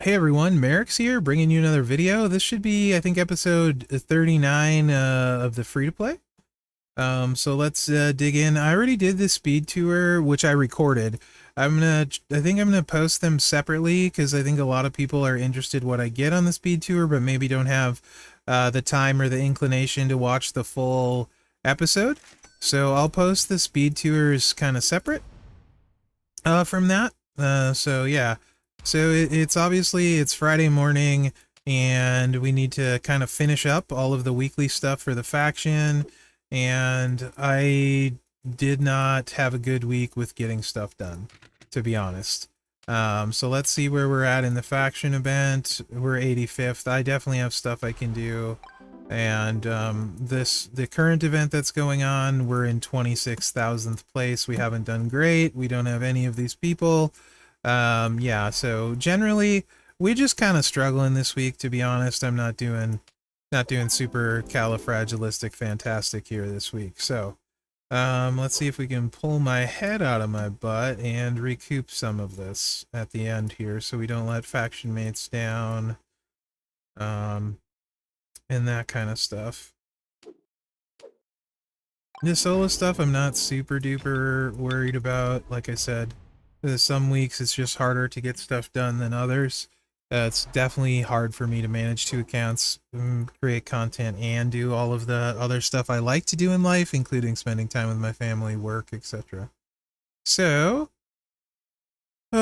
Hey everyone, Mherex here, bringing you another video. This should be, I think, episode 39 of the free-to-play. So let's dig in. I already did the speed tour, which I recorded. I think I'm gonna post them separately because I think a lot of people are interested what I get on the speed tour, but maybe don't have the time or the inclination to watch the full episode. So I'll post the speed tours kind of separate from that. So yeah. So it's obviously it's Friday morning and we need to kind of finish up all of the weekly stuff for the faction, and I did not have a good week with getting stuff done, to be honest. So let's see where we're at in the faction event. We're 85th. I definitely have stuff I can do. And the current event that's going on, we're in 26,000th place. We haven't done great. We don't have any of these people. Yeah, so generally we're just kind of struggling this week, to be honest. I'm not doing super califragilistic here this week. So let's see if we can pull my head out of my butt and recoup some of this at the end here, so we don't let faction mates down, and that kind of stuff. The solo stuff I'm not super duper worried about. Like I said, some weeks it's just harder to get stuff done than others. It's definitely hard for me to manage 2 accounts, create content, and do all of the other stuff I like to do in life, including spending time with my family, work, etc. So, how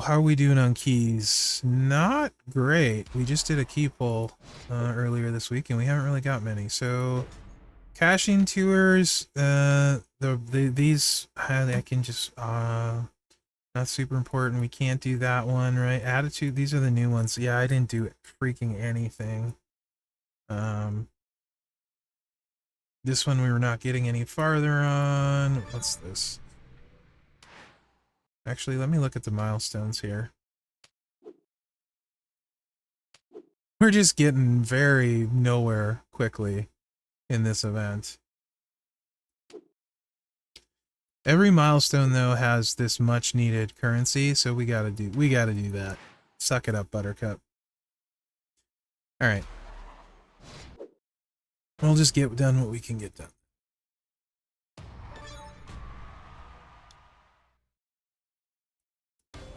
are we doing on keys? Not great. We just did a key pull earlier this week, and we haven't really got many. So, caching tours, these I can just not super important. We can't do that one, right? Attitude, these are the new ones. Yeah, I didn't do freaking anything. This one we were not getting any farther on. What's this? Actually, let me look at the milestones here. We're just getting very nowhere quickly in this event. Every milestone though has this much needed currency, so we gotta do that. Suck it up, Buttercup. Alright. We'll just get done what we can get done.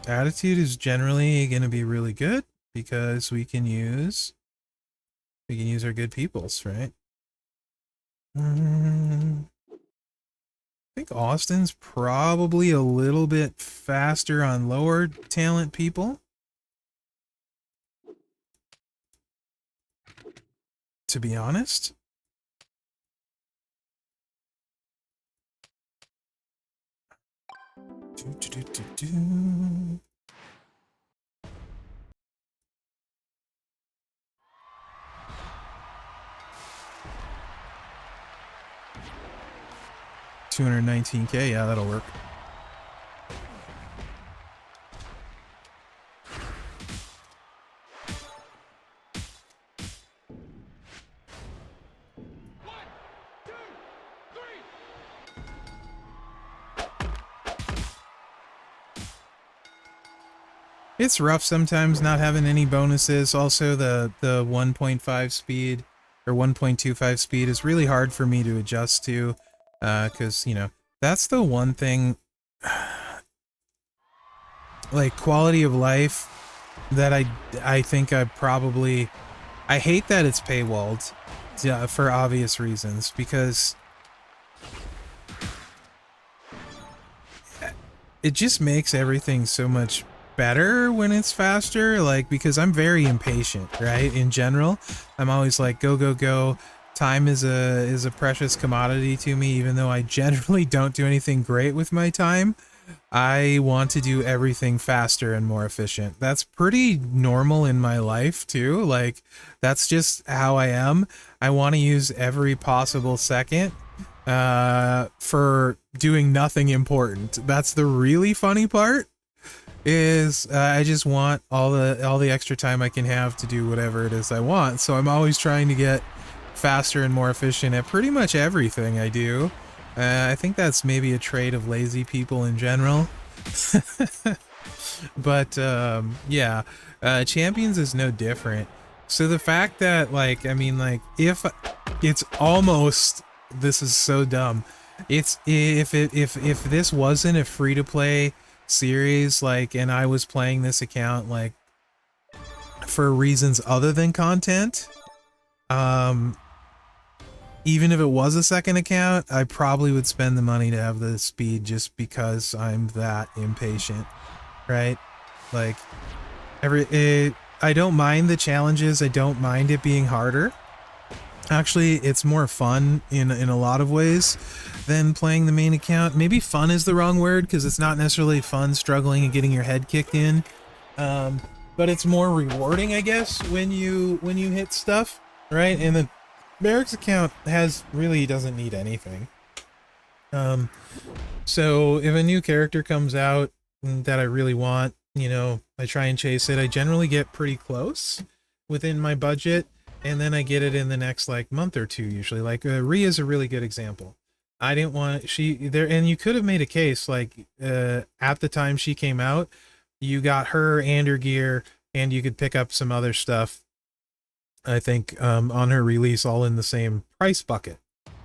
Attitude is generally gonna be really good because we can use our good peoples, right? I think Austin's probably a little bit faster on lower talent people, to be honest. Do. 219K, yeah, that'll work. It's rough sometimes not having any bonuses. Also, the 1.5 speed or 1.25 speed is really hard for me to adjust to, because, you know, that's the one thing, like, quality of life that I think I hate that it's paywalled, for obvious reasons, because it just makes everything so much better when it's faster, like, because I'm very impatient, right? In general, I'm always like, go, go, go. Time is a precious commodity to me, even though I generally don't do anything great with my time. I want to do everything faster and more efficient. That's pretty normal in my life too. Like, that's just how I am. I want to use every possible second for doing nothing important. That's the really funny part. Is I just want all the extra time I can have to do whatever it is I want. So I'm always trying to get faster and more efficient at pretty much everything I do. I think that's maybe a trait of lazy people in general. But yeah, Champions is no different. So the fact that, like, I mean, like, if it's almost, this is so dumb. It's if this wasn't a free to play series, like, and I was playing this account like for reasons other than content, um, even if it was a second account, I probably would spend the money to have the speed just because I'm that impatient, right? Like, I don't mind the challenges. I don't mind it being harder. Actually, it's more fun in a lot of ways than playing the main account. Maybe fun is the wrong word because it's not necessarily fun struggling and getting your head kicked in. But it's more rewarding, I guess, when you hit stuff, right? And the Mherex account really doesn't need anything. So if a new character comes out that I really want, you know, I try and chase it. I generally get pretty close within my budget, and then I get it in the next like month or two usually. Like Rhea's a really good example. I didn't want and you could have made a case like at the time she came out, you got her and her gear, and you could pick up some other stuff. I think on her release, all in the same price bucket,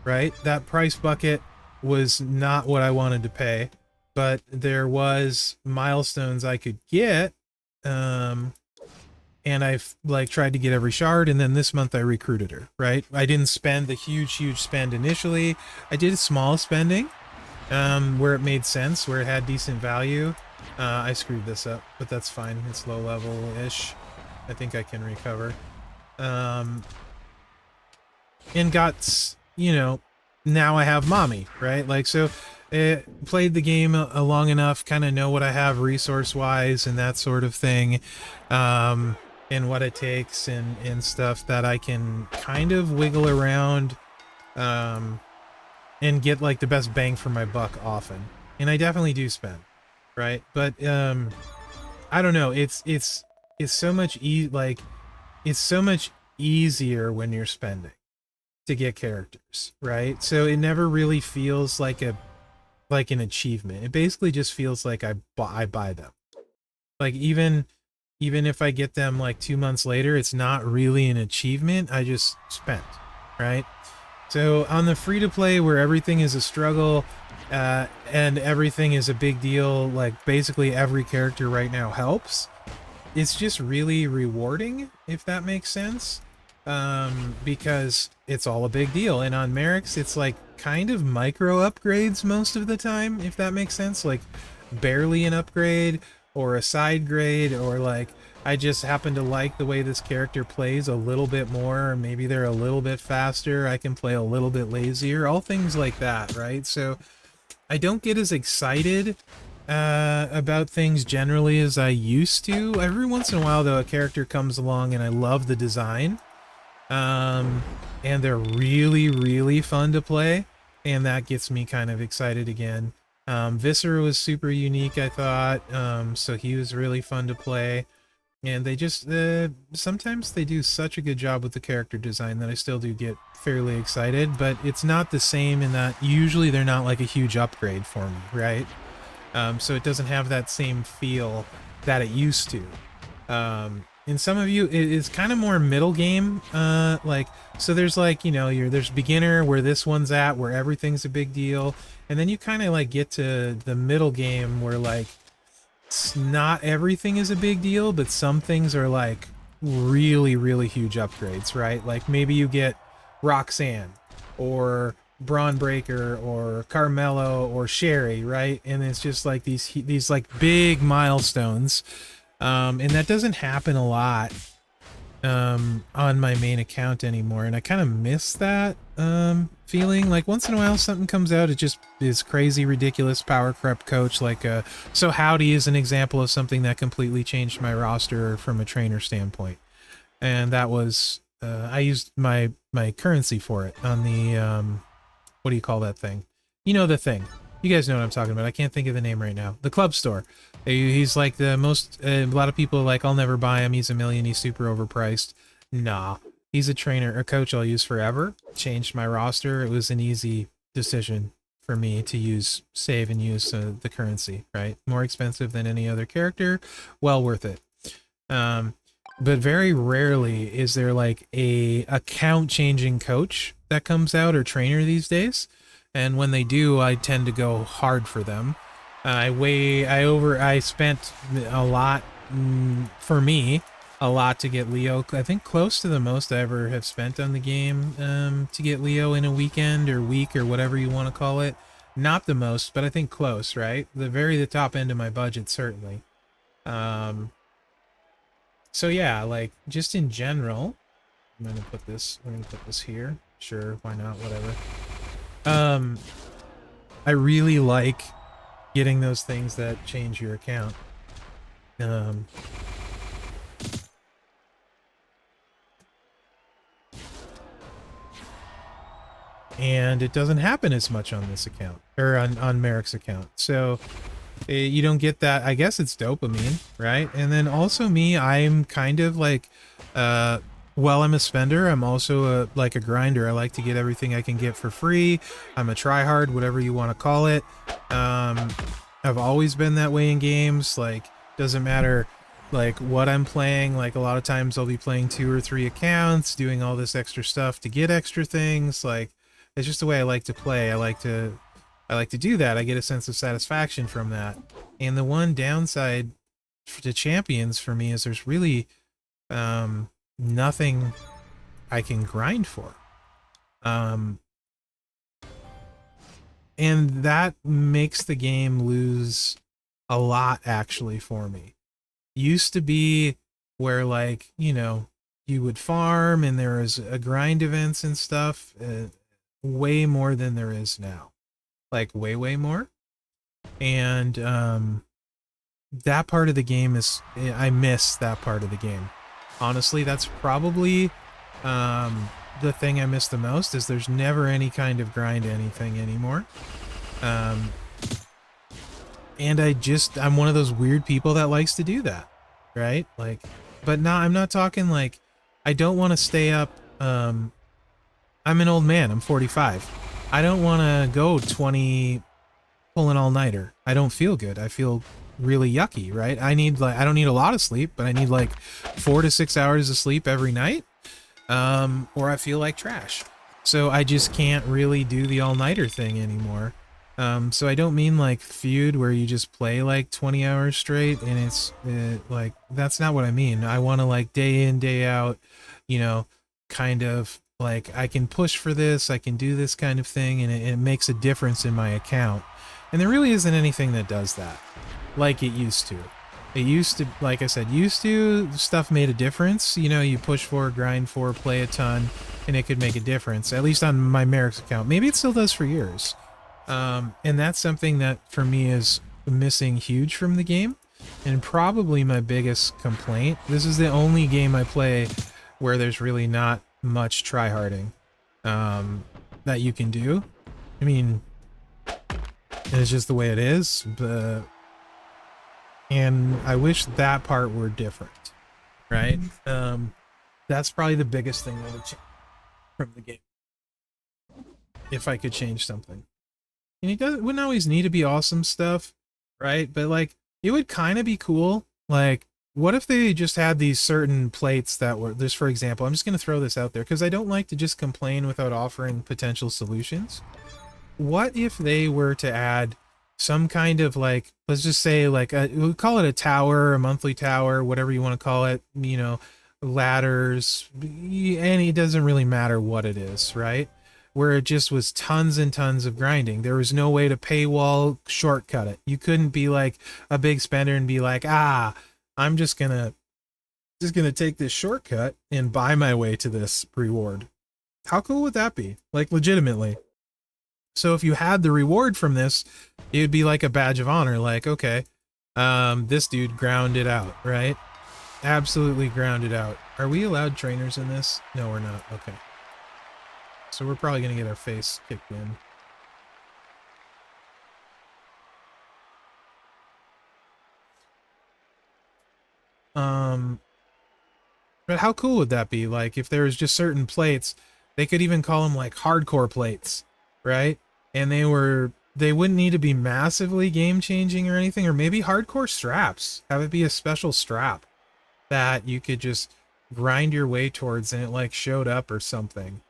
right? That price bucket was not what I wanted to pay, but there was milestones I could get, and I've like tried to get every shard, and then this month I recruited her, right? I didn't spend the huge spend initially. I did small spending where it made sense, where it had decent value. I screwed this up, but that's fine. It's low level-ish. I think I can recover. And got, you know, now I have mommy, right? Like, so it played the game long enough, kind of know what I have resource wise and that sort of thing, and what it takes and stuff that I can kind of wiggle around, and get like the best bang for my buck often. And I definitely do spend, right? But I don't know, it's so much it's so much easier when you're spending to get characters, right? So it never really feels like an achievement. It basically just feels like I buy them. Like even if I get them like 2 months later, it's not really an achievement. I just spent, right? So on the free to play where everything is a struggle, and everything is a big deal, like basically every character right now helps. It's just really rewarding, if that makes sense, because it's all a big deal. And on Mherex, it's like kind of micro upgrades most of the time, if that makes sense. Like barely an upgrade or a side grade, or like I just happen to like the way this character plays a little bit more, or maybe they're a little bit faster, I can play a little bit lazier, all things like that, right? So I don't get as excited about things generally as I used to. Every once in a while, though, a character comes along and I love the design, and they're really fun to play, and that gets me kind of excited again. Viscera was super unique, I thought, so he was really fun to play. And they just, sometimes they do such a good job with the character design that I still do get fairly excited, but it's not the same in that usually they're not like a huge upgrade for me, right? So it doesn't have that same feel that it used to. In some of you, it is kind of more middle game, like, so there's like, you know, there's beginner where this one's at, where everything's a big deal, and then you kind of like get to the middle game where like, not everything is a big deal, but some things are like really huge upgrades, right? Like maybe you get Roxanne or Braun Breaker or Carmelo or Sherry, right? And it's just like these like big milestones, and that doesn't happen a lot on my main account anymore, and I kind of miss that feeling. Like once in a while something comes out, it just is crazy ridiculous power creep coach, like so Howdy is an example of something that completely changed my roster from a trainer standpoint, and that was I used my currency for it on the what do you call that thing? You know, the thing. You guys know what I'm talking about. I can't think of the name right now. The club store. He's like the most, a lot of people are like, I'll never buy him. He's a million. He's super overpriced. Nah, he's a trainer, a coach I'll use forever. Changed my roster. It was an easy decision for me to use, save and use the currency, right? More expensive than any other character, well worth it. But very rarely is there like a account changing coach that comes out or trainer these days. And when they do, I tend to go hard for them. I spent a lot, for me, a lot to get Leo. I think close to the most I ever have spent on the game to get Leo in a weekend or week or whatever you want to call it. Not the most, but I think close, right? The top end of my budget, certainly. So yeah, like just in general, we're gonna put this here. Sure, why not? Whatever. I really like getting those things that change your account. And it doesn't happen as much on this account, or on Mherex account. So you don't get that. I guess it's dopamine, right? And then also me, I'm kind of like, while I'm a spender, I'm also like a grinder. I like to get everything I can get for free. I'm a tryhard, whatever you want to call it. I've always been that way in games. Like, doesn't matter like what I'm playing. Like a lot of times I'll be playing 2 or 3 accounts, doing all this extra stuff to get extra things. Like, it's just the way I like to play. I like to do that. I get a sense of satisfaction from that. And the one downside to champions for me is there's really nothing I can grind for. And that makes the game lose a lot, actually, for me. Used to be where, like, you know, you would farm and there was a grind events and stuff, way more than there is now. Like, way more. And that part of the game is, I miss that part of the game. Honestly, that's probably the thing I miss the most, is there's never any kind of grind anything anymore. And I'm one of those weird people that likes to do that, right? Like, but I'm not talking like, I don't want to stay up. I'm an old man. I'm 45. I don't want to go 20 pulling all-nighter. I don't feel good. I feel really yucky, right? I don't need a lot of sleep, but I need like 4 to 6 hours of sleep every night, or I feel like trash. So I just can't really do the all-nighter thing anymore. So I don't mean like feud where you just play like 20 hours straight and it's like, that's not what I mean. I want to like day in, day out, you know, kind of like I can push for this, I can do this kind of thing, and it makes a difference in my account. And there really isn't anything that does that like it used to. It used to, like I said, stuff made a difference. You know, you push for, grind for, play a ton, and it could make a difference, at least on my Mherex account. Maybe it still does for yours. And that's something that for me is missing huge from the game, and probably my biggest complaint. This is the only game I play where there's really not much tryharding that you can do. I mean, it's just the way it is, and I wish that part were different, right? That's probably the biggest thing that would change from the game, if I could change something. And it wouldn't always need to be awesome stuff, right? But like, it would kind of be cool. Like, what if they just had these certain plates that were, just for example, I'm just going to throw this out there because I don't like to just complain without offering potential solutions. What if they were to add some kind of, like, let's just say like we'll call it a tower, a monthly tower, whatever you want to call it, you know, ladders, and it doesn't really matter what it is, right? Where it just was tons and tons of grinding. There was no way to paywall shortcut it. You couldn't be like a big spender and be like, I'm just gonna take this shortcut and buy my way to this reward. How cool would that be? Like, legitimately. So if you had the reward from this, it would be like a badge of honor. Like, okay, this dude ground it out, right? Absolutely ground it out. Are we allowed trainers in this? No, we're not. Okay. So we're probably going to get our face kicked in. But how cool would that be? Like, if there was just certain plates, they could even call them like hardcore plates, right? and they wouldn't need to be massively game changing or anything, or maybe hardcore straps. Have it be a special strap that you could just grind your way towards and it like showed up or something.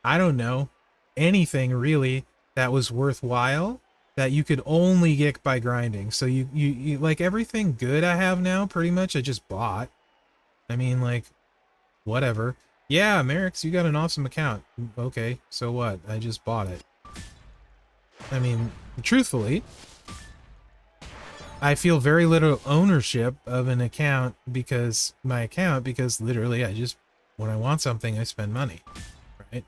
I don't know. Anything really that was worthwhile that you could only get by grinding. So you like everything good I have now pretty much I just bought. I mean, like, whatever. Yeah, Mherex, you got an awesome account. Okay, so what? I just bought it. I mean, truthfully, I feel very little ownership of an account because literally I just, when I want something, I spend money, right?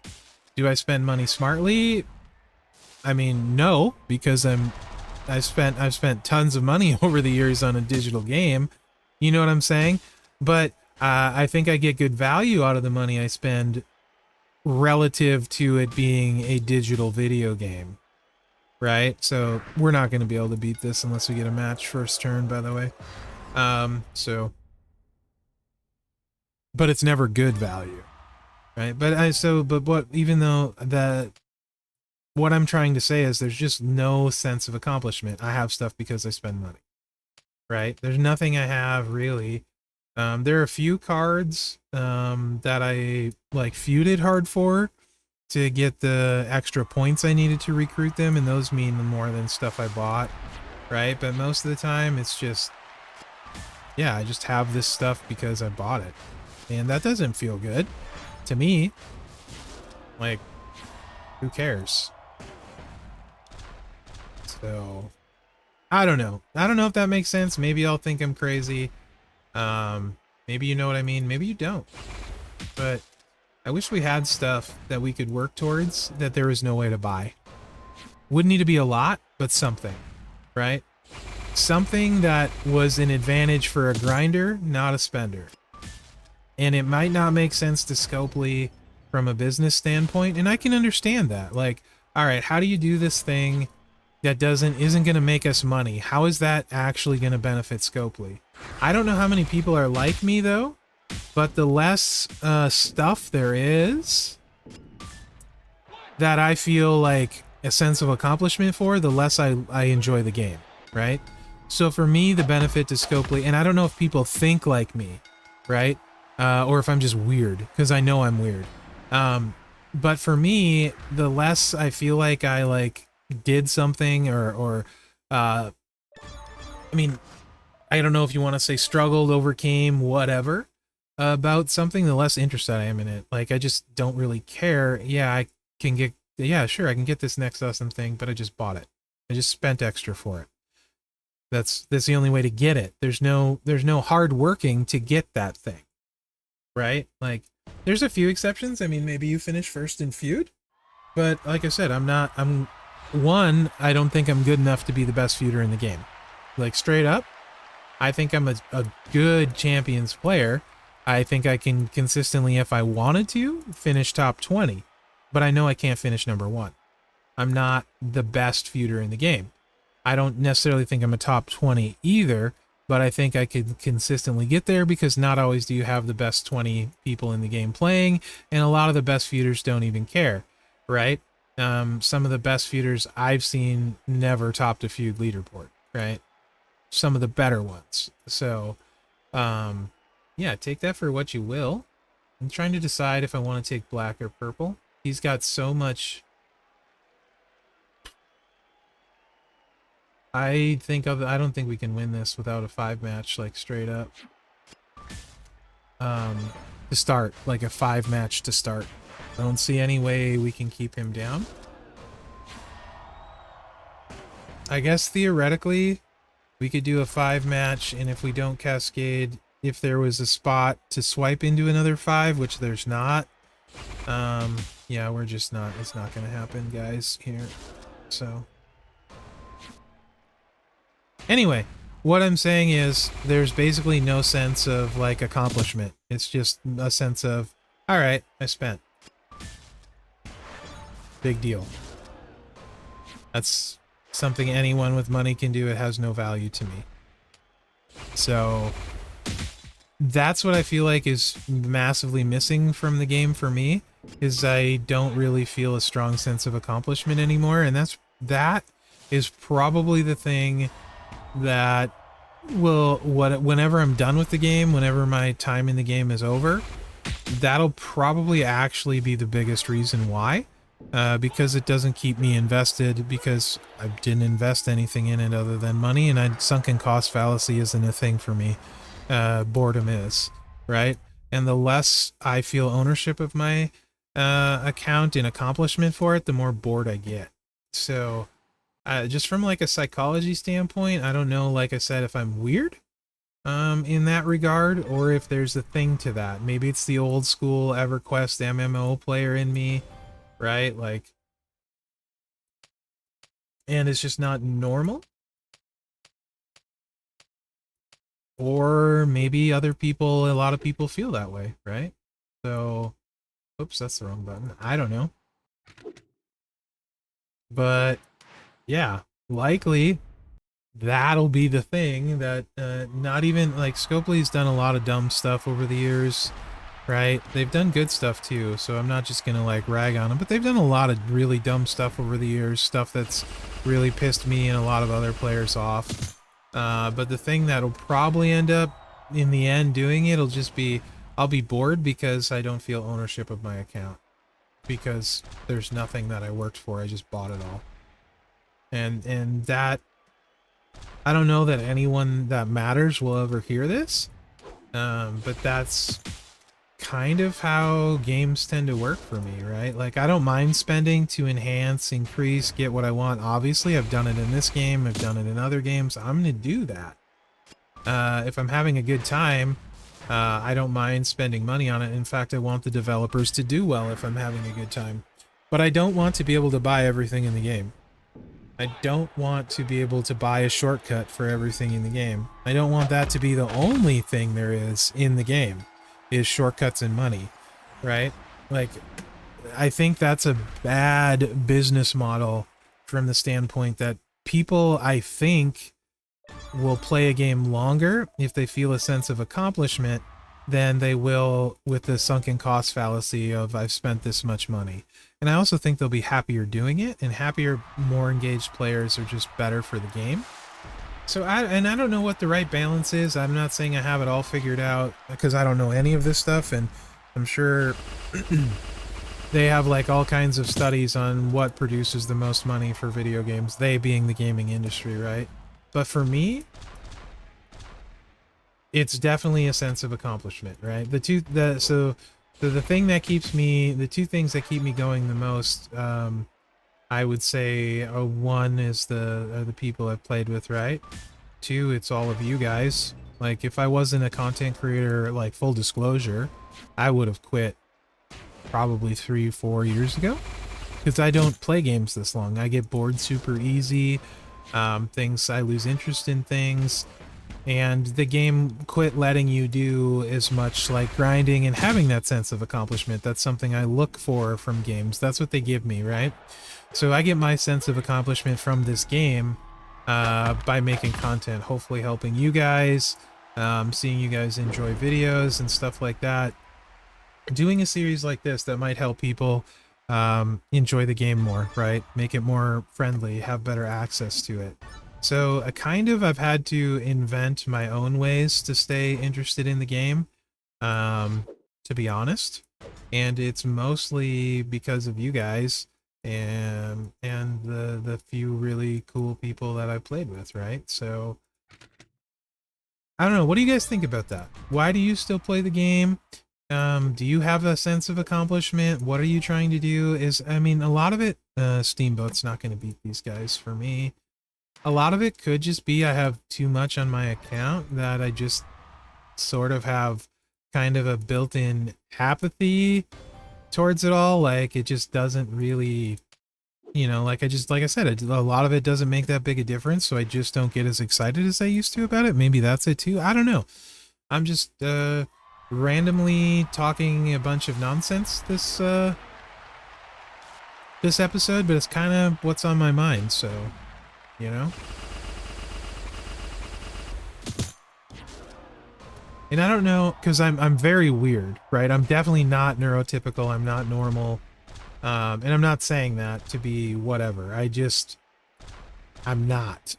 Do I spend money smartly? I mean, no, because I've spent tons of money over the years on a digital game. You know what I'm saying? But I think I get good value out of the money I spend relative to it being a digital video game. Right? So we're not going to be able to beat this unless we get a match first turn, by the way. But it's never good value. Right? Even though what I'm trying to say is there's just no sense of accomplishment. I have stuff because I spend money. Right? There's nothing I have really. There are a few cards that I like feuded hard for to get the extra points I needed to recruit them, and those mean more than stuff I bought, right? But most of the time it's just, yeah, I just have this stuff because I bought it, and that doesn't feel good to me. Like, who cares? So I don't know if that makes sense. Maybe I'll think I'm crazy. Maybe you know what I mean, maybe you don't, but I wish we had stuff that we could work towards that there was no way to buy. Wouldn't need to be a lot, but something, right? Something that was an advantage for a grinder, not a spender. And it might not make sense to Scopely from a business standpoint, and I can understand that. Like, all right, how do you do this thing that isn't going to make us money? How is that actually going to benefit Scopely? I don't know how many people are like me, though. But the less stuff there is that I feel like a sense of accomplishment for, the less I enjoy the game, right? So for me, the benefit to Scopely, and I don't know if people think like me, right? Or if I'm just weird, because I know I'm weird. But for me, the less I feel like I like did something I mean, I don't know if you want to say struggled, overcame, whatever, about something, the less interested I am in it. Like, I just don't really care. Yeah, sure, I can get this next awesome thing, but I just bought it. I just spent extra for it. That's the only way to get it. There's no hard working to get that thing, right? Like, there's a few exceptions. I mean, maybe you finish first in feud, but like I said, I don't think I'm good enough to be the best feuder in the game. Like, straight up, I think I'm a good champions player. I think I can consistently, if I wanted to, finish top 20. But I know I can't finish number 1. I'm not the best feuder in the game. I don't necessarily think I'm a top 20 either, but I think I could consistently get there because not always do you have the best 20 people in the game playing, and a lot of the best feuders don't even care, right? Some of the best feuders I've seen never topped a feud leaderboard, right? Some of the better ones. So, yeah, take that for what you will. I'm trying to decide if I want to take black or purple. He's got so much. I don't think we can win this without a 5-match, like, straight up. To start, like a 5-match to start. I don't see any way we can keep him down. I guess theoretically we could do a 5-match, and if we don't cascade, if there was a spot to swipe into another 5, which there's not, yeah, we're just not, it's not gonna happen, guys, here. So anyway, what I'm saying is there's basically no sense of like accomplishment. It's just a sense of, all right, I spent. Big deal. That's something anyone with money can do. It has no value to me. So that's what I feel like is massively missing from the game for me, is I don't really feel a strong sense of accomplishment anymore, and that's that is probably the thing that will, whenever I'm done with the game, whenever my time in the game is over, that'll probably actually be the biggest reason why. Because it doesn't keep me invested, because I didn't invest anything in it other than money, and sunken cost fallacy isn't a thing for me. Boredom is, right? And the less I feel ownership of my account and accomplishment for it, the more bored I get. So just from like a psychology standpoint, I don't know, like I said, if I'm weird in that regard, or if there's a thing to that. Maybe it's the old school EverQuest MMO player in me, right? Like, and it's just not normal. Or maybe other people, a lot of people feel that way, right? So, oops, that's the wrong button. I don't know. But yeah, likely that'll be the thing that not even like Scopely's done a lot of dumb stuff over the years, right? They've done good stuff too, so I'm not just gonna like rag on them, but they've done a lot of really dumb stuff over the years, stuff that's really pissed me and a lot of other players off. But the thing that'll probably end up in the end doing it'll just be, I'll be bored because I don't feel ownership of my account, because there's nothing that I worked for. I just bought it all. And that, I don't know that anyone that matters will ever hear this, but that's kind of how games tend to work for me, right? Like, I don't mind spending to enhance, increase, get what I want. Obviously, I've done it in this game, I've done it in other games. I'm gonna do that. If I'm having a good time, I don't mind spending money on it. In fact, I want the developers to do well if I'm having a good time. But I don't want to be able to buy everything in the game. I don't want to be able to buy a shortcut for everything in the game. I don't want that to be the only thing there is in the game, is shortcuts and money, right? Like, I think that's a bad business model from the standpoint that people, I think, will play a game longer if they feel a sense of accomplishment than they will with the sunken cost fallacy of I've spent this much money. And I also think they'll be happier doing it, and happier, more engaged players are just better for the game. So I don't know what the right balance is. I'm not saying I have it all figured out, because I don't know any of this stuff, and I'm sure they have like all kinds of studies on what produces the most money for video games, they being the gaming industry, right? But for me, it's definitely a sense of accomplishment, right? So the thing that keeps me, the two things that keep me going the most, I would say, one is the people I've played with, right? Two, it's all of you guys. Like, if I wasn't a content creator, like, full disclosure, I would have quit probably 3-4 years ago, because I don't play games this long. I get bored super easy. I lose interest in things, and the game quit letting you do as much like grinding and having that sense of accomplishment. That's something I look for from games. That's what they give me, right? So I get my sense of accomplishment from this game by making content, hopefully helping you guys, seeing you guys enjoy videos and stuff like that. Doing a series like this that might help people enjoy the game more, right? Make it more friendly, have better access to it. So I've had to invent my own ways to stay interested in the game, to be honest. And it's mostly because of you guys and the few really cool people that I've played with, right? So I don't know. What do you guys think about that? Why do you still play the game? Do you have a sense of accomplishment? What are you trying to do? I mean, a lot of it, Steamboat's not going to beat these guys for me. A lot of it could just be I have too much on my account, that I just sort of have kind of a built-in apathy towards it all. Like, it just doesn't really, like I said, a lot of it doesn't make that big a difference, so I just don't get as excited as I used to about it. Maybe that's it too. I don't know. I'm just randomly talking a bunch of nonsense this episode, but it's kind of what's on my mind, so, And I don't know, because I'm very weird, right? I'm definitely not neurotypical. I'm not normal. And I'm not saying that to be whatever. I just, I'm not.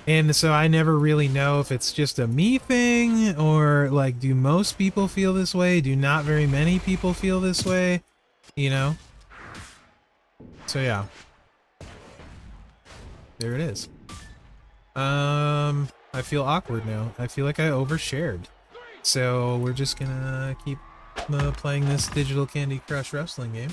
And so I never really know if it's just a me thing or like, do most people feel this way? Do not very many people feel this way? You know? So yeah. There it is. I feel awkward now. I feel like I overshared. So we're just gonna keep playing this Digital Candy Crush wrestling game.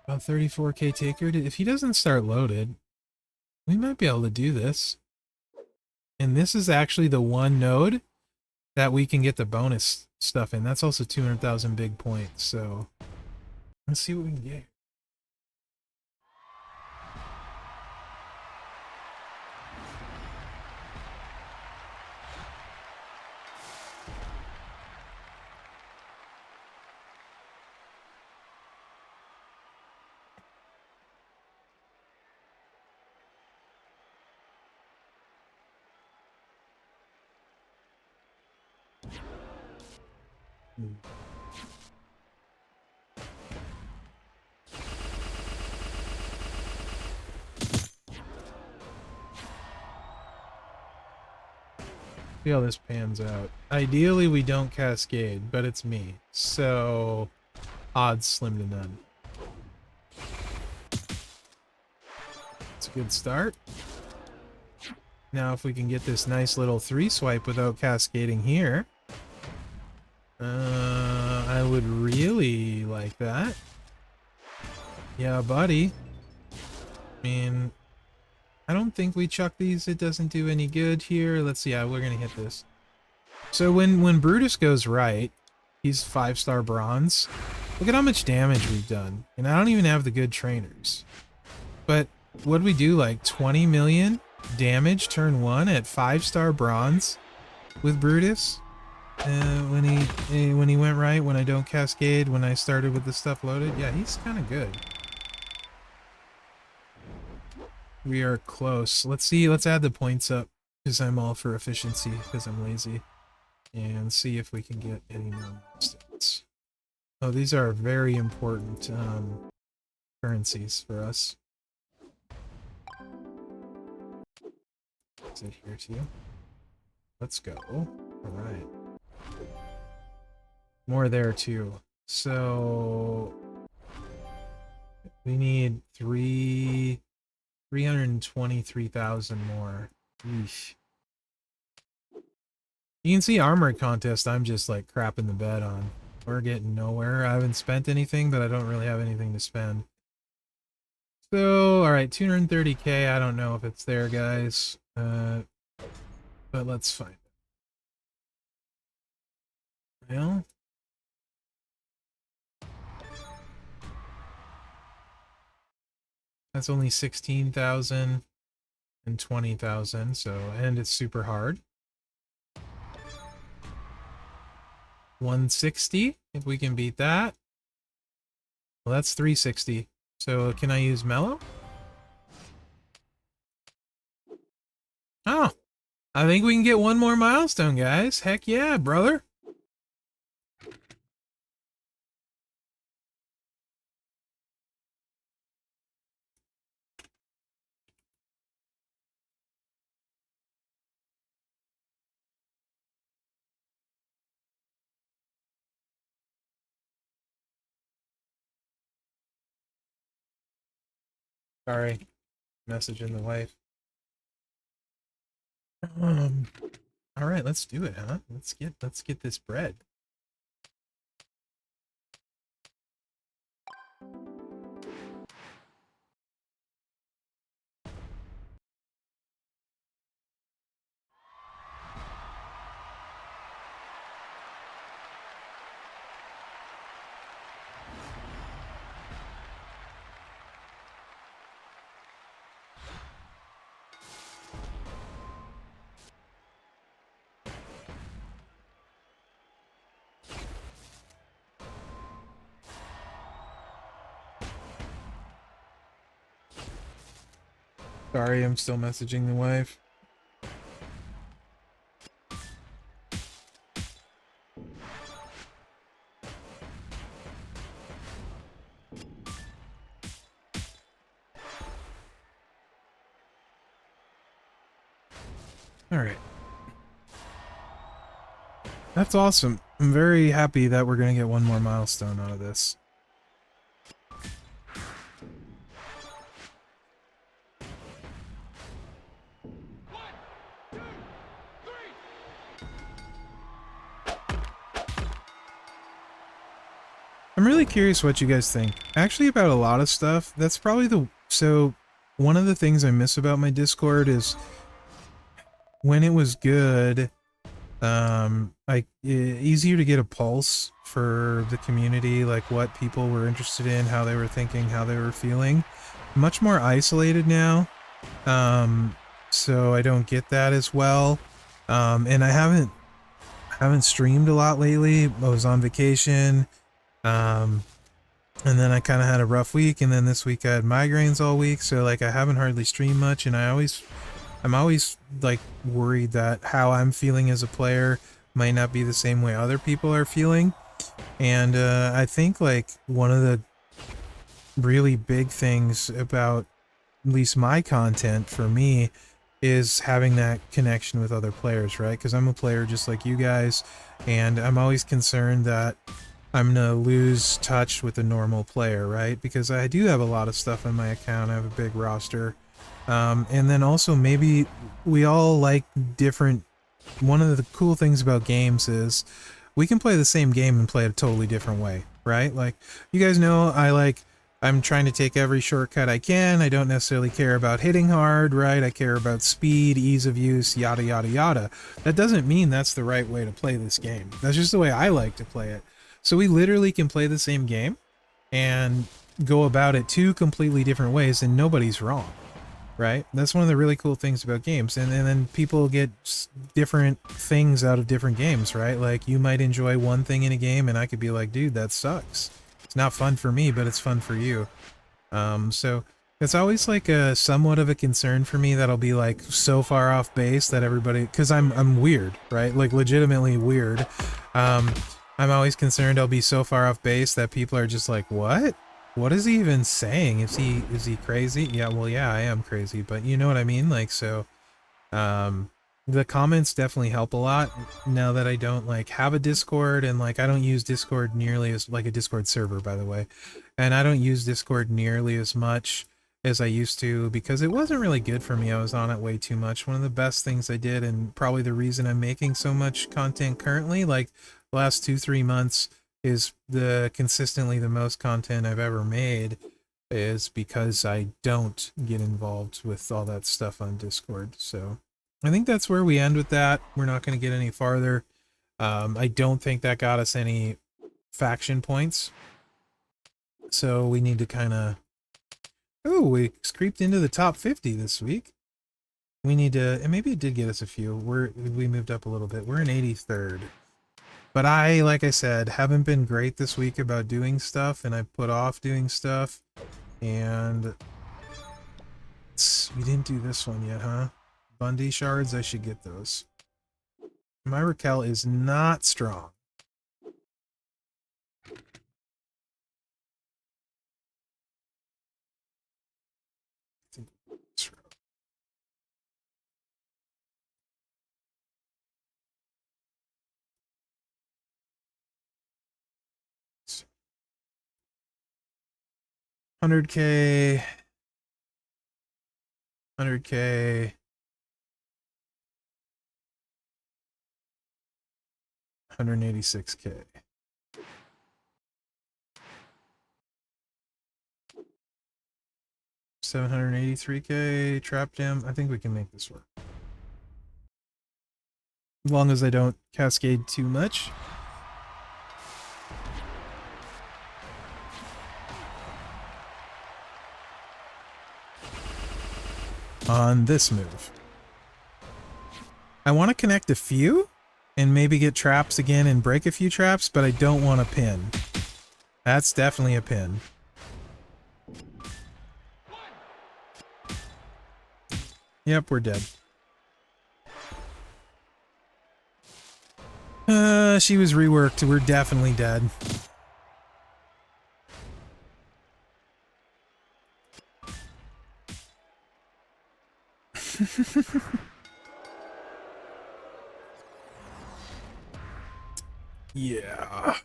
About 34k taker. If he doesn't start loaded, we might be able to do this. And this is actually the one node that we can get the bonus stuff in. That's also 200,000 big points. So let's see what we can get. See how this pans out. Ideally, we don't cascade, but it's me. So, odds slim to none. It's a good start. Now, if we can get this nice little 3-swipe without cascading here, I would really like that. Yeah, buddy. I mean, I don't think we chuck these. It doesn't do any good here. Let's see. Yeah, we're gonna hit this. So when Brutus goes right, he's 5-star bronze. Look at how much damage we've done. And I don't even have the good trainers. But what'd we do? Like 20 million damage turn 1 at 5-star bronze with Brutus? When he went right, when I don't cascade, when I started with the stuff loaded. Yeah, he's kind of good. We are close. Let's see. Let's add the points up because I'm all for efficiency because I'm lazy. And see if we can get any more stats. Oh, these are very important currencies for us. Is it here too? Let's go. Alright. More there too. So we need 323,000 more. Eesh. You can see armor contest, I'm just like crapping the bed on. We're getting nowhere. I haven't spent anything, but I don't really have anything to spend. So, alright, 230k. I don't know if it's there, guys. But let's find it. Well, that's only 16,000 and 20,000, so, and it's super hard. 160, if we can beat that. Well, that's 360. So can I use Mellow? Oh, I think we can get one more milestone, guys. Heck yeah, brother. Sorry, messaging the wife. All right, let's do it, huh? Let's get this bread. Sorry, I'm still messaging the wife. All right. That's awesome. I'm very happy that we're going to get one more milestone out of this. I'm really curious what you guys think. Actually, about a lot of stuff. That's probably the... So, one of the things I miss about my Discord is when it was good, easier to get a pulse for the community, like what people were interested in, how they were thinking, how they were feeling. Much more isolated now, so I don't get that as well. And I haven't streamed a lot lately. I was on vacation, and then I kind of had a rough week, and then this week I had migraines all week, so like I haven't hardly streamed much, and I'm always like worried that how I'm feeling as a player might not be the same way other people are feeling. And I think like one of the really big things about at least my content for me is having that connection with other players, right? Because I'm a player just like you guys, and I'm always concerned that I'm gonna lose touch with a normal player, right? Because I do have a lot of stuff on my account. I have a big roster. And then also maybe we all like different... One of the cool things about games is we can play the same game and play it a totally different way, right? Like, you guys know I'm trying to take every shortcut I can. I don't necessarily care about hitting hard, right? I care about speed, ease of use, yada yada yada. That doesn't mean that's the right way to play this game. That's just the way I like to play it. So we literally can play the same game and go about it two completely different ways, and nobody's wrong. Right? That's one of the really cool things about games. And then people get different things out of different games, right? Like, you might enjoy one thing in a game, and I could be like, dude, that sucks. It's not fun for me, but it's fun for you. So it's always like a somewhat of a concern for me that I'll be like so far off base that everybody... Because I'm weird, right? Like, legitimately weird. I'm always concerned I'll be so far off base that people are just like, what? What is he even saying? Is he crazy? Yeah, well, yeah, I am crazy, but you know what I mean? Like, so, the comments definitely help a lot now that I don't, like, have a Discord, and, like, I don't use Discord nearly as, like, a Discord server, by the way, and I don't use Discord nearly as much as I used to because it wasn't really good for me. I was on it way too much. One of the best things I did, and probably the reason I'm making so much content currently, like, the last 2-3 months, is consistently the most content I've ever made, is because I don't get involved with all that stuff on Discord. So I think that's where we end with that. We're not going to get any farther. I don't think that got us any faction points. So we need to kind of... Oh, we creeped into the top 50 this week. We need to... And maybe it did get us a few. We moved up a little bit. We're in 83rd. But like I said, haven't been great this week about doing stuff, and I put off doing stuff. And we didn't do this one yet, huh? Bundy shards, I should get those. My Raquel is not strong. I think that's right. $100K, 100K, 186K. $783K, trap jam. I think we can make this work. As long as I don't cascade too much. On this move. I want to connect a few and maybe get traps again and break a few traps, but I don't want a pin. That's definitely a pin. Yep, we're dead. She was reworked. We're definitely dead. Yeah.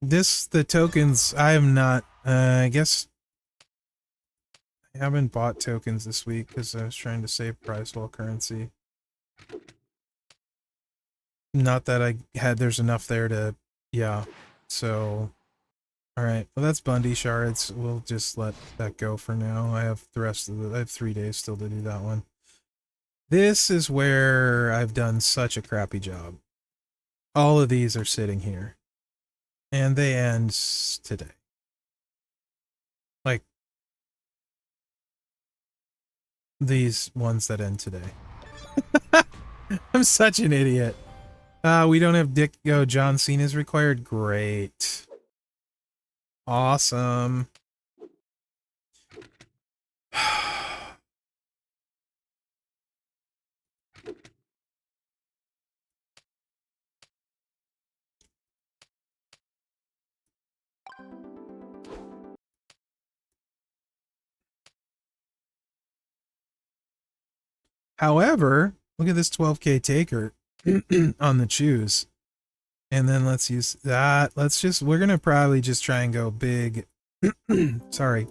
The tokens, I am not, I guess I haven't bought tokens this week because I was trying to save price while currency. Not that I had, there's enough there to, yeah. So, alright. Well, that's Bundy shards. We'll just let that go for now. I have the rest of I have 3 days still to do that one. This is where I've done such a crappy job. All of these are sitting here. And they end today. Like, these ones that end today. I'm such an idiot. We don't have Dick. Yo, John Cena's required. Great. Awesome. However, look at this 12K taker on the choose. And then let's use that. We're going to probably just try and go big. Sorry.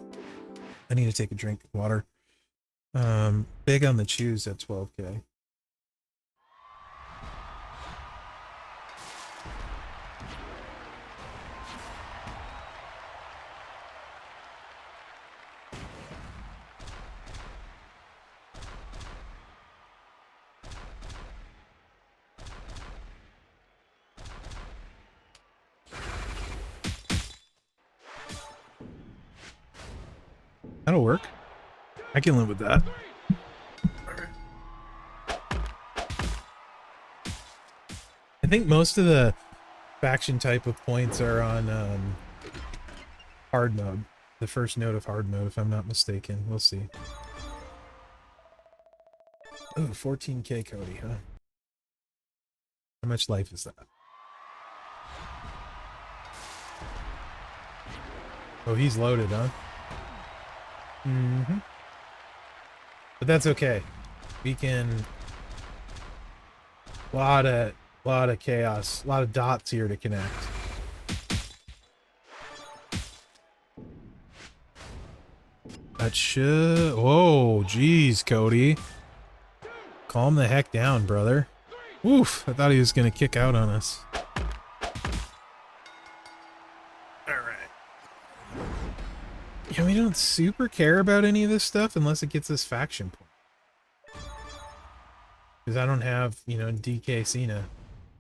I need to take a drink of water. Big on the choose at 12K. That'll work. I can live with that. I think most of the faction type of points are on hard mode. The first note of hard mode, if I'm not mistaken. We'll see. Oh, 14K Cody, huh? How much life is that? Oh, he's loaded, huh? Mm-hmm. But that's okay. We can... lot of chaos. A lot of dots here to connect. That should... Whoa, jeez, Cody. Calm the heck down, brother. Oof, I thought he was going to kick out on us. Yeah, we don't super care about any of this stuff unless it gets us faction point. Because I don't have, you know, DK Cena.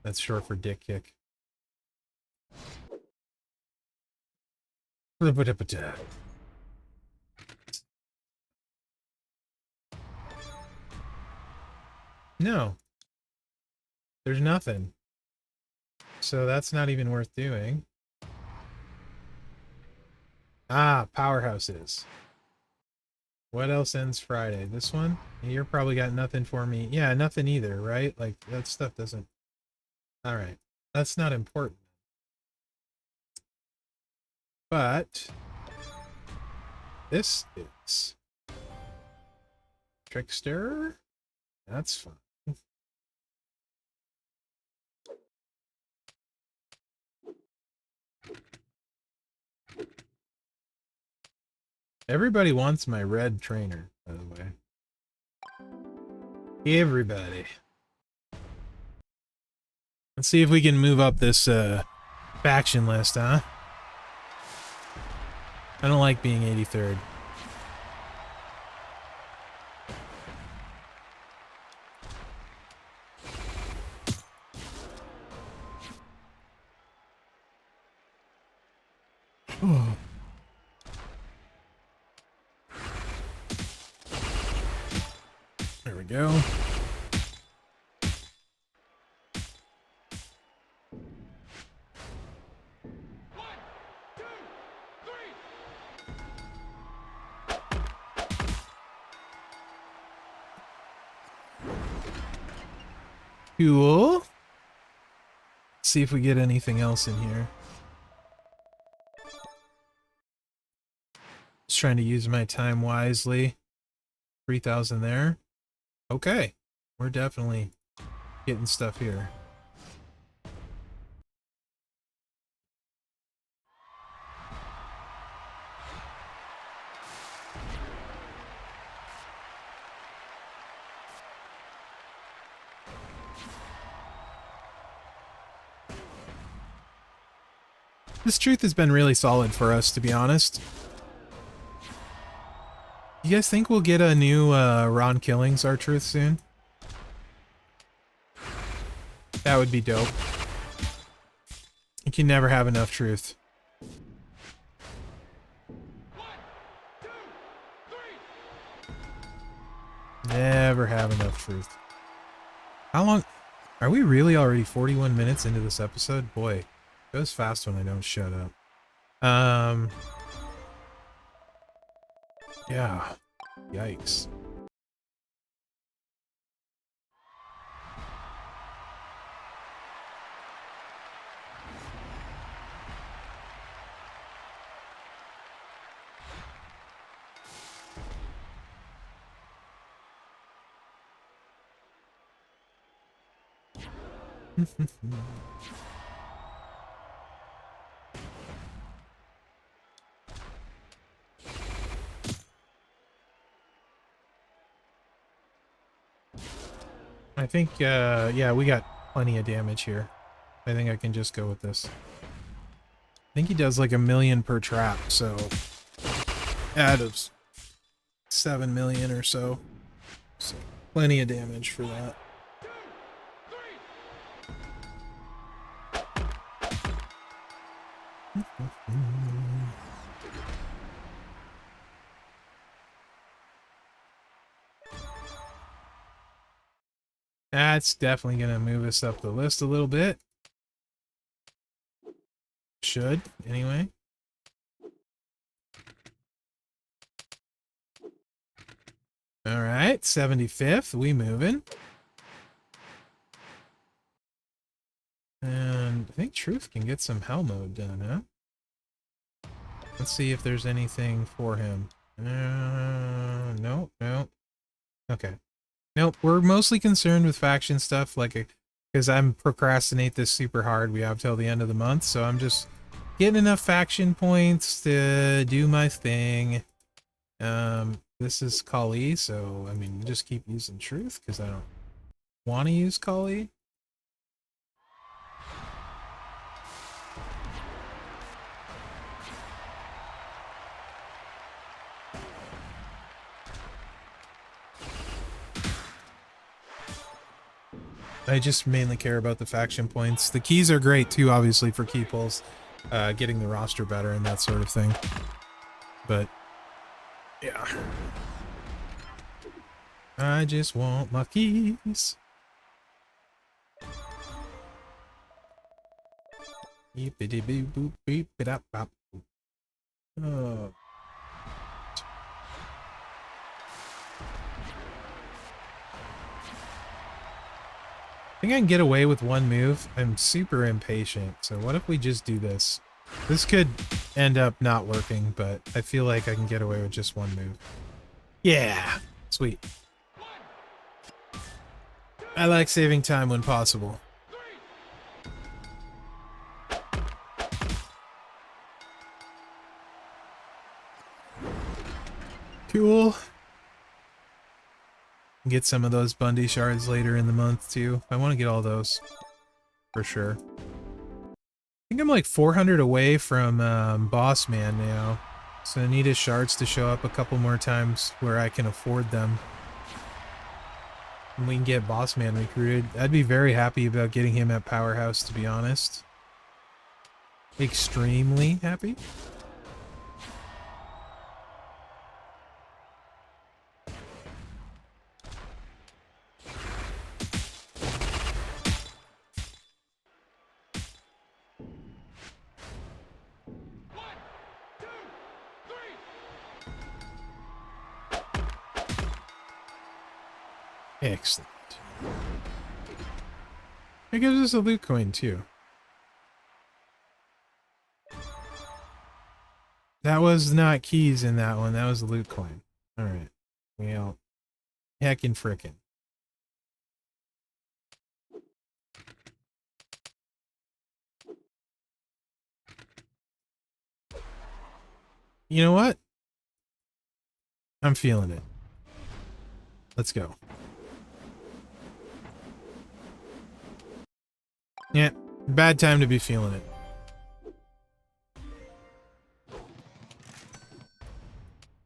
That's short for Dick Kick. No. There's nothing. So that's not even worth doing. Ah, Powerhouse is. What else ends Friday? This one? You're probably got nothing for me. Yeah, nothing either, right? Like, that stuff doesn't... Alright. That's not important. But... this is... Trickster? That's fun. Everybody wants my red trainer, by the way. Everybody. Let's see if we can move up this faction list, huh? I don't like being 83rd. Oh. There we go. Cool. See if we get anything else in here. Just trying to use my time wisely. 3,000 there. Okay. We're definitely getting stuff here. This truth has been really solid for us, to be honest. You guys think we'll get a new Ron Killings R-Truth soon? That would be dope. You can never have enough truth. Never have enough truth. How long? Are we really already 41 minutes into this episode? Boy, it goes fast when I don't shut up. Yeah. Yikes. I think, yeah, we got plenty of damage here. I think I can just go with this. I think he does like 1 million per trap, so out of 7 million or so. So plenty of damage for that. That's definitely going to move us up the list a little bit. Should, anyway. Alright, 75th, we moving. And I think Truth can get some hell mode done, huh? Let's see if there's anything for him. Nope, nope. Okay. Nope, we're mostly concerned with faction stuff, like, because I'm procrastinate this super hard. We have till the end of the month, so I'm just getting enough faction points to do my thing. This is Kali, so, I mean, just keep using Truth, because I don't want to use Kali. I just mainly care about the faction points. The keys are great too, obviously, for key pulls, getting the roster better and that sort of thing. But, yeah. I just want my keys. Yippity boop boop beep it up bop. Oh. I think I can get away with one move. I'm super impatient, so what if we just do this? This could end up not working, but I feel like I can get away with just one move. Yeah! Sweet. I like saving time when possible. Cool. Get some of those Bundy shards later in the month too. I want to get all those for sure. I think I'm like 400 away from Boss Man now, so I need his shards to show up a couple more times where I can afford them. And we can get Boss Man recruited. I'd be very happy about getting him at Powerhouse, to be honest. Extremely happy. Excellent. It gives us a loot coin too. That was not keys in that one. That was a loot coin. All right. Well, heckin' frickin'. You know what? I'm feeling it. Let's go. Yeah, bad time to be feeling it.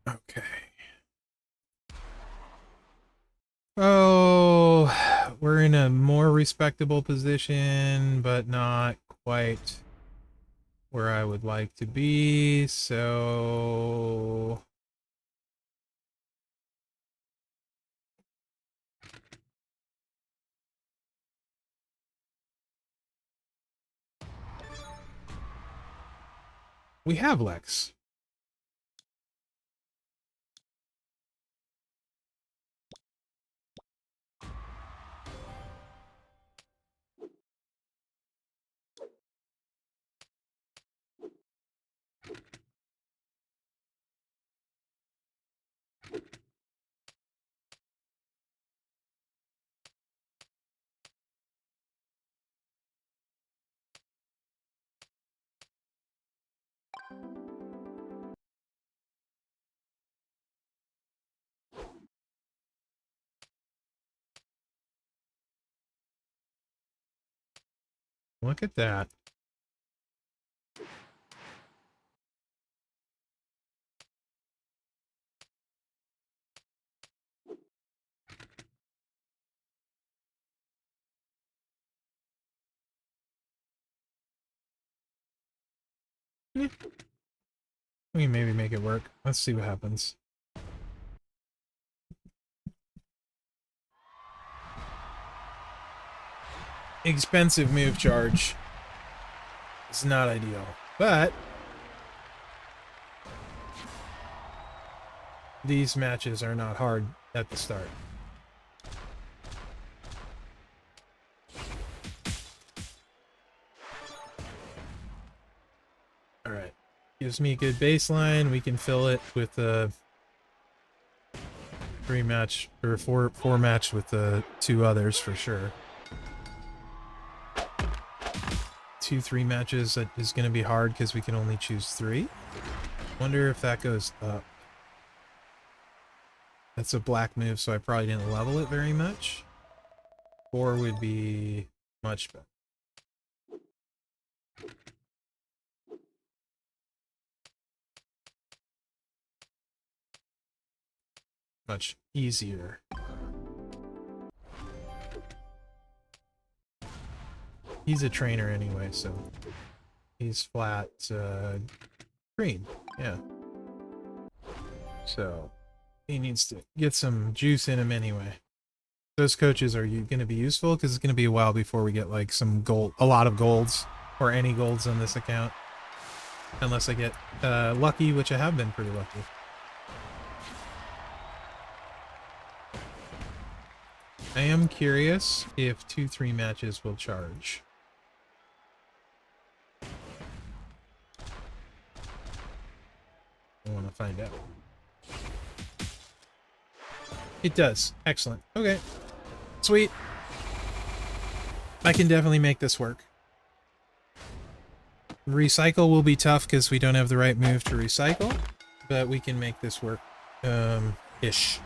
Okay. Oh, we're in a more respectable position, but not quite where I would like to be, so... We have Lex. Look at that. We can maybe make it work. Let's see what happens. Expensive move charge. It's not ideal, but these matches are not hard at the start. All right, gives me a good baseline. We can fill it with a 3-match or 4-match with the 2 others for sure. 2-3 matches is going to be hard because we can only choose 3. Wonder if that goes up. That's a black move, so I probably didn't level it very much. 4 would be much better. Much easier. He's a trainer anyway, so he's flat green. Yeah. So he needs to get some juice in him anyway. Those coaches are going to be useful because it's going to be a while before we get like some gold, a lot of golds, or any golds on this account. Unless I get lucky, which I have been pretty lucky. I am curious if 2-3 matches will charge. I want to find out. It does. Excellent. Okay. Sweet. I can definitely make this work. Recycle will be tough because we don't have the right move to recycle, but we can make this work. Ish.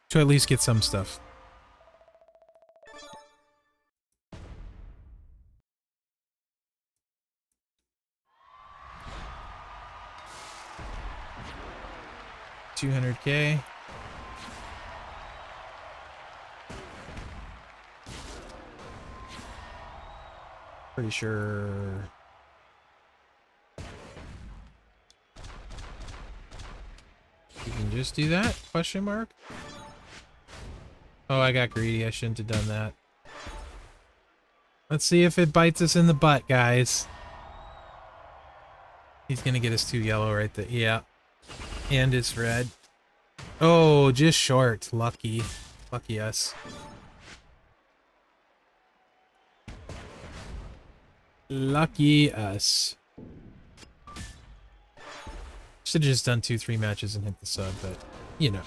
To at least get some stuff. $200K. Pretty sure. You can just do that? Question mark? Oh, I got greedy. I shouldn't have done that. Let's see if it bites us in the butt, guys. He's gonna get us 2 yellow right there. Yeah. And it's red. Oh, just short. Lucky. Lucky us. Lucky us. Should have just done 2-3 matches and hit the sub, but, you know.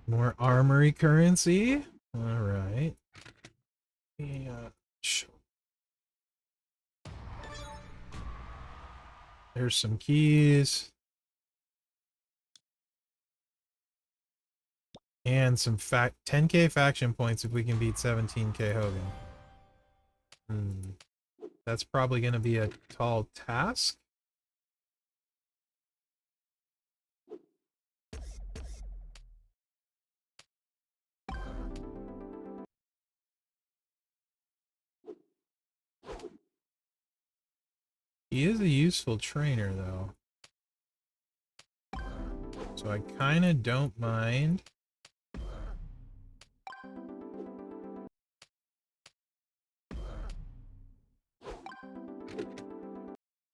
More armory currency. All right. Yeah. There's some keys. And some 10k faction points if we can beat 17k Hogan. That's probably going to be a tall task. He is a useful trainer, though. So I kind of don't mind.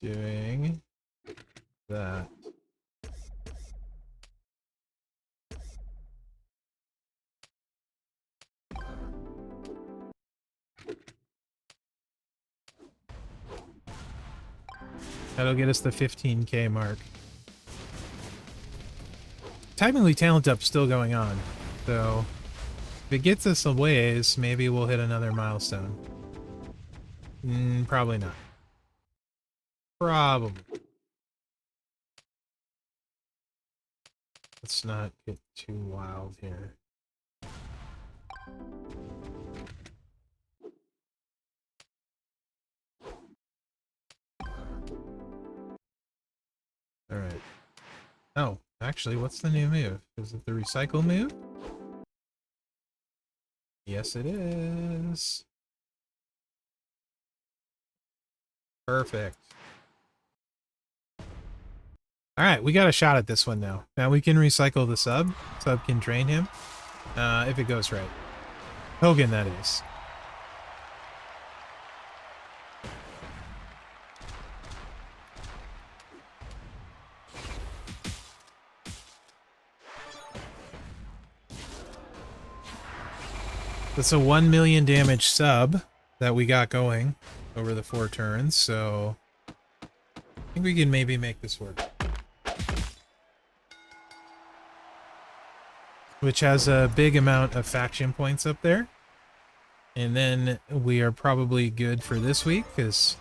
Doing that. That'll get us the 15k mark. Technically, Talent Up's still going on, so if it gets us a ways, maybe we'll hit another milestone. Probably not. Probably. Let's not get too wild here. Alright. Oh, actually, what's the new move? Is it the recycle move? Yes, it is. Perfect. Alright, we got a shot at this one now. Now we can recycle the sub. Sub can drain him. If it goes right. Hogan, that is. That's a 1 million damage sub that we got going over the 4 turns, so I think we can maybe make this work. Which has a big amount of faction points up there. And then we are probably good for this week, because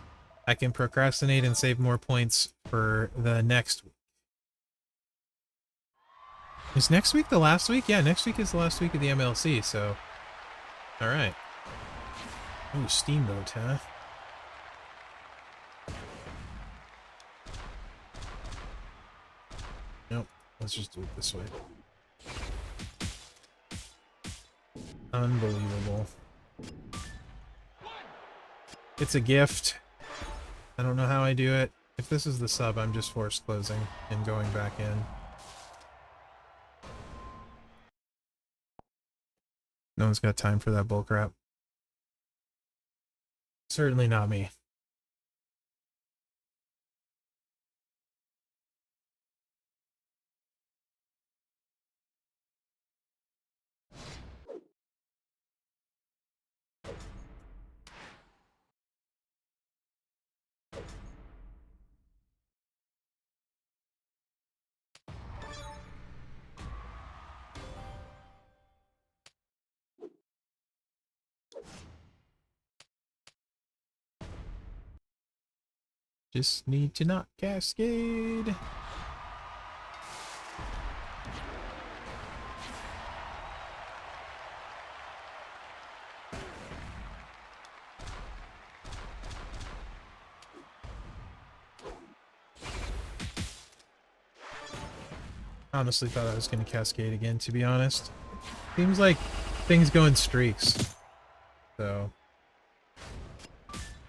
I can procrastinate and save more points for the next week. Is next week the last week? Yeah, next week is the last week of the MLC, so... Alright. Ooh, Steamboat, huh? Nope. Let's just do it this way. Unbelievable. It's a gift. I don't know how I do it. If this is the sub, I'm just force closing and going back in. No one's got time for that bullcrap. Certainly not me. Just need to not cascade. Honestly thought I was going to cascade again, to be honest. Seems like things go in streaks. So,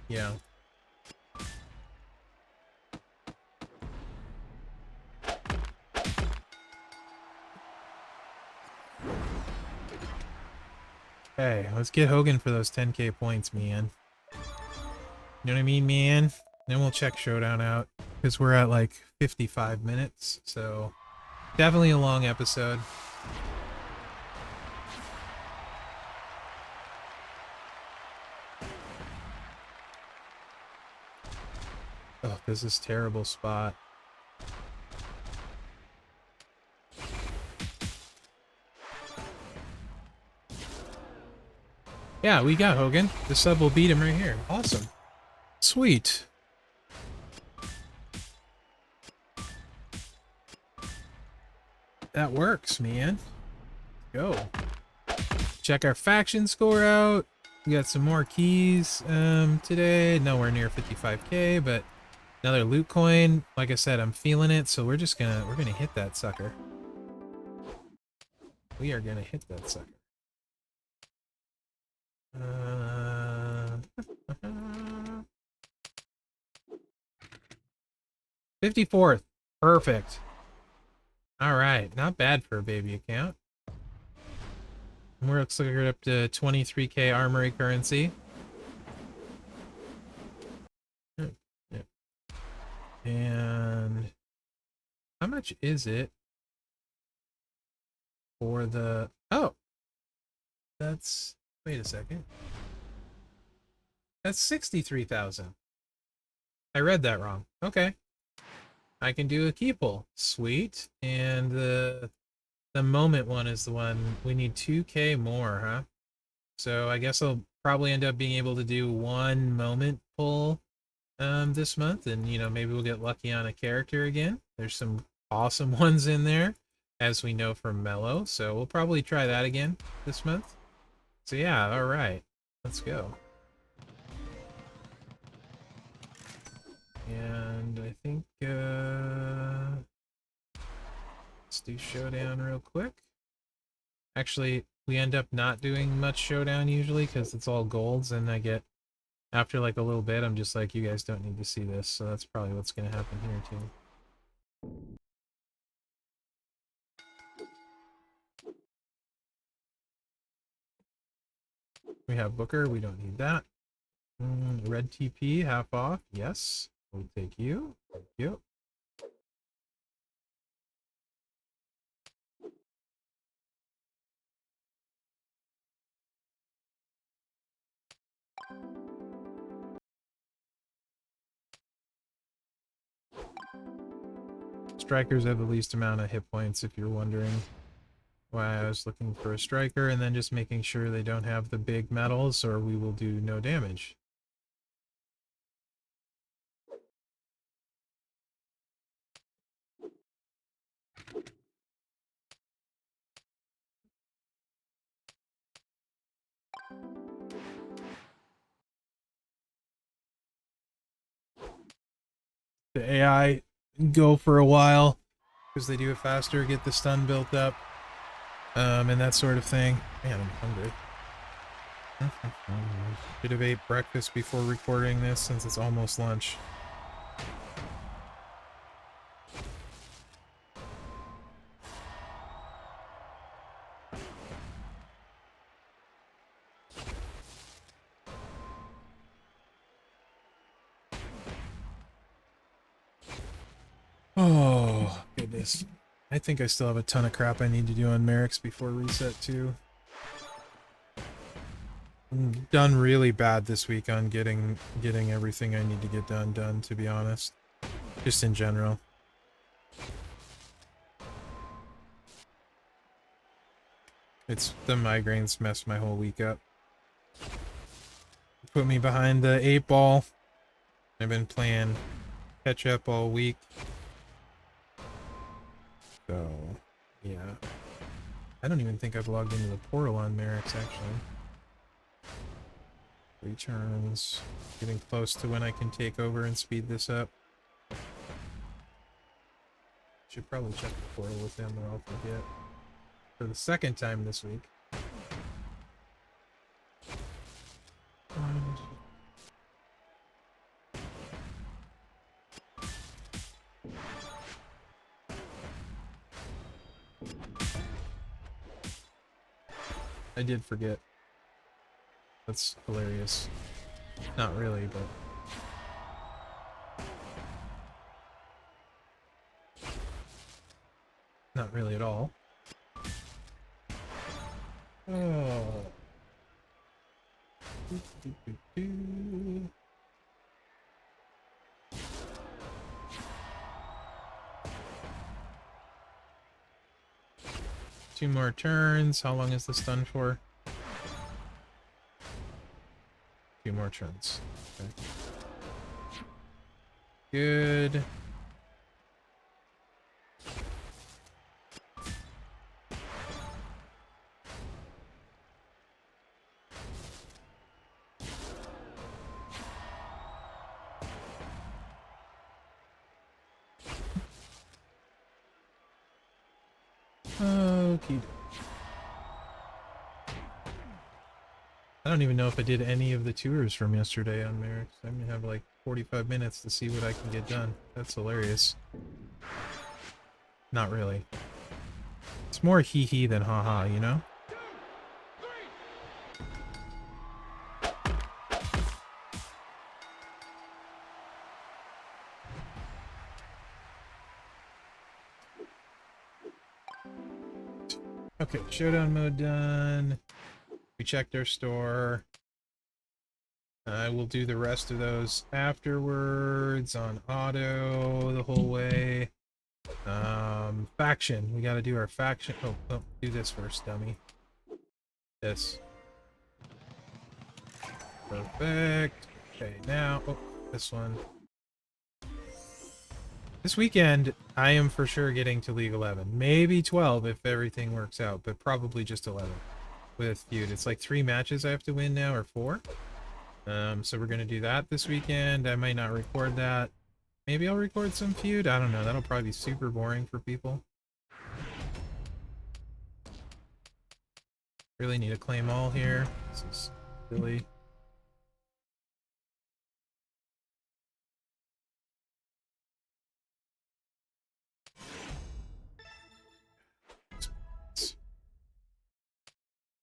yeah. Hey, let's get Hogan for those 10k points, man. You know what I mean, man? Then we'll check Showdown out. Because we're at like 55 minutes, so definitely a long episode. Oh, this is a terrible spot. Yeah, we got Hogan. The sub will beat him right here. Awesome. Sweet. That works, man. Go. Check our faction score out. We got some more keys today. Nowhere near 55k, but another loot coin. Like I said, I'm feeling it, so we're gonna hit that sucker. We are gonna hit that sucker. 54th. Perfect. Alright, not bad for a baby account. We're looks like we're up to 23k armory currency. Yep. And how much is it for the... Oh! That's... Wait a second. That's 63,000. I read that wrong. Okay. I can do a key pull. Sweet. And the moment one is the one we need 2k more, huh? So I guess I'll probably end up being able to do one moment pull this month, and you know, maybe we'll get lucky on a character again. There's some awesome ones in there, as we know from Mellow, so we'll probably try that again this month. So yeah, all right, let's go. And I think let's do Showdown real quick. Actually, we end up not doing much Showdown usually because it's all golds, and I get, after like a little bit, I'm just like, you guys don't need to see this, so that's probably what's going to happen here too. We have Booker, we don't need that. Red TP, half off, yes. We'll take you, thank you. Strikers have the least amount of hit points, if you're wondering why I was looking for a striker, and then just making sure they don't have the big metals or we will do no damage. The AI go for a while because they do it faster, get the stun built up, and that sort of thing. Man, I'm hungry. Should have ate breakfast before recording this since it's almost lunch. Oh, goodness. I think I still have a ton of crap I need to do on Mherex before reset too. I'm done really bad this week on getting everything I need to get done, to be honest. Just in general. It's the migraines messed my whole week up. Put me behind the 8-ball. I've been playing catch up all week. So, yeah. I don't even think I've logged into the portal on Mherex, actually. 3 turns. Getting close to when I can take over and speed this up. Should probably check the portal with him or I'll forget. For the second time this week. I did forget. That's hilarious. Not really, but... Not really at all. Oh. 2 more turns. How long is this done for? 2 more turns. Okay. Good. Okay. I don't even know if I did any of the tours from yesterday on Mherex. I'm gonna have like 45 minutes to see what I can get done. That's hilarious. Not really. It's more hee-hee than ha-ha, you know? Okay, Showdown mode done. We checked our store. I will do the rest of those afterwards on auto the whole way. Faction. We gotta do our faction. Oh, do this first, dummy. This. Perfect. Okay, now, this one. This weekend, I am for sure getting to League 11. Maybe 12 if everything works out, but probably just 11 with Feud. It's like 3 matches I have to win now, or 4. So we're gonna do that this weekend. I might not record that. Maybe I'll record some Feud. I don't know. That'll probably be super boring for people. Really need to claim all here. This is silly.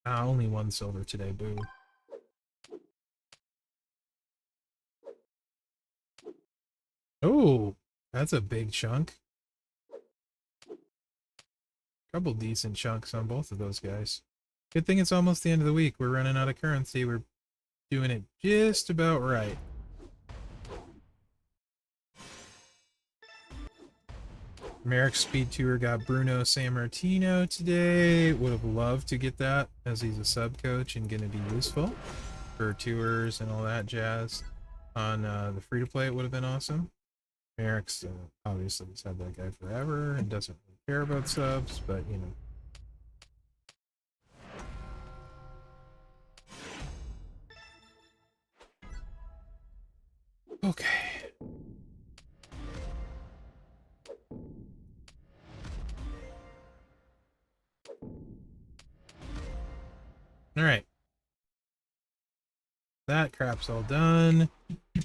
Only 1 silver today, boo. Oh, that's a big chunk. Couple decent chunks on both of those guys. Good thing it's almost the end of the week. We're running out of currency. We're doing it just about right. Mherex Speed Tour got Bruno Sammartino today. Would have loved to get that as he's a sub coach and going to be useful for tours and all that jazz. On the free-to-play, it would have been awesome. Mherex obviously has had that guy forever and doesn't really care about subs, but you know. Okay. Alright. That crap's all done.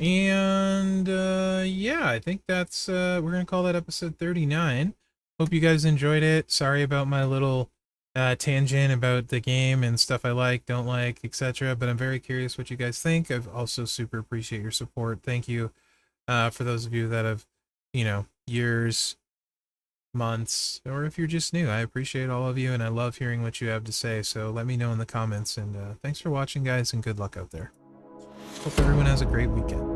And yeah, I think that's we're gonna call that episode 39. Hope you guys enjoyed it. Sorry about my little tangent about the game and stuff I like, don't like, etc. But I'm very curious what you guys think. I've also super appreciate your support. Thank you for those of you that have, you know, years, months, or if you're just new. I appreciate all of you and I love hearing what you have to say. So let me know in the comments, and thanks for watching, guys, and good luck out there. Hope everyone has a great weekend.